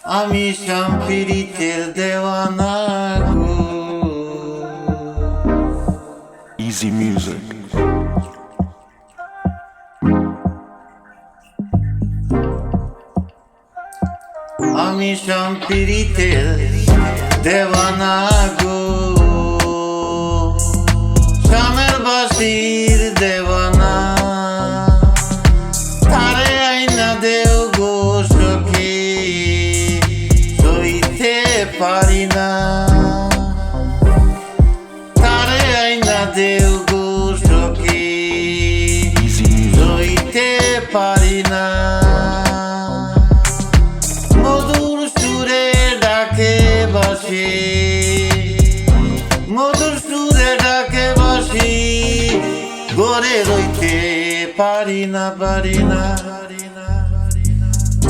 আমি সম্প্রীতের দেওয়ানা গো। Easy music. আমি সম্প্রীতের দেওয়ানা গো, শ্যামের বাসির দেওয়ানা। তারে আইনা দেও গো সখী, সইতে পারি না। তারে আইনা দেও গো সখী, সইতে পারি না। মধুর সুরে ডাকে বাসি, মধুর সুরে ডাকে বাসি, গড়ে রইতে পারি না, পারি না।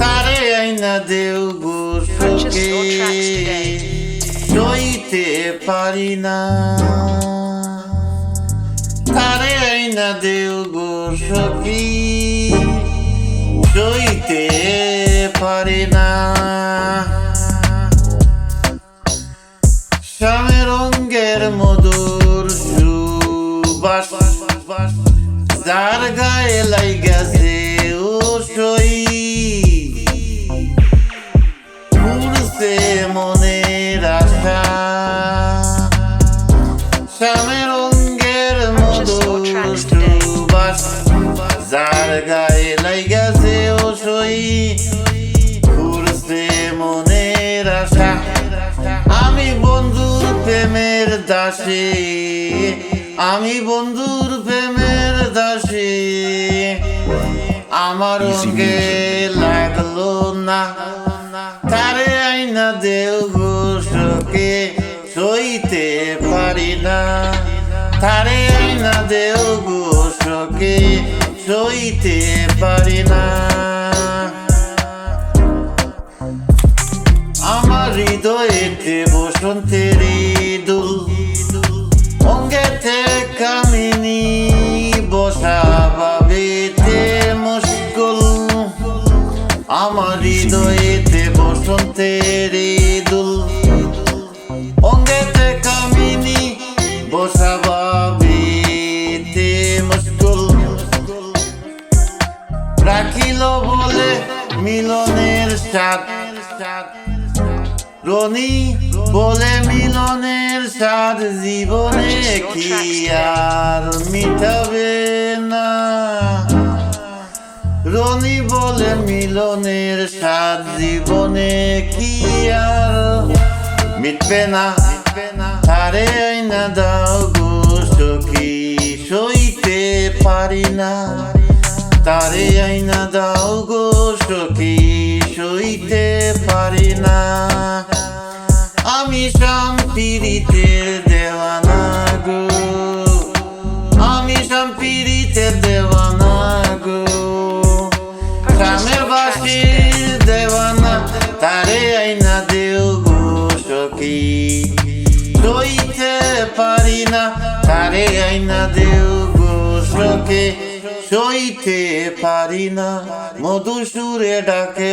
তারে আইনা দেও গো সখী, সইতে পারি না। তারে আইনা দেও গো সখী, সইতে পারি না। শ্যামের অঙ্গের মধুর সুবাস, যার গায়ে লাইগাছে ও সই, পুরছে মনের আশা। শ্যামের অঙ্গের মধুর সুবাস, যার গায়ে লাইগাছে ও সই, পুরছে মনের আশা। আমি বন্ধুর প্রেমের দাসী, আমি বন্ধুর প্রেমের দাসী। আমার অঙ্গে লাগলো না, তারে আইনা দেও গো সখী, সইতে পারি না। তারে আইনা দেও গো সখী, সইতে পারি না। আমার হৃদয়েতে বসন্তের দুল, অঙ্গেতে কামিনী বসা ভাবেতে মুশকুল। আমার হৃদয়েতে বসন্তের দুল, অঙ্গেতে কামিনী বসা ভাবেতে মুশকুল। রাখিল বলে মিলনের স্বাদ, রনি বলে মিলনের স্বাদ, জীবনে কি আর মিটাবে না। রনি বলে মিলনের স্বাদ, জীবনে কি আর মিটবে না। তারে আইনা দাও গো সখী, সইতে পারি না। তারে আইনা দাও গো সখী, সইতে পারি না। আমি সম্প্রীতের দেওয়ানা গো, আমি সম্প্রীতের দেওয়ানা গো। শ্যামের বাসির দেওয়ানা, তারে আইনা দেও গো সখী, সইতে পারি না। তারে আইনা দেও গো সখী, সইতে পারি না। মধুর সুরে ডাকে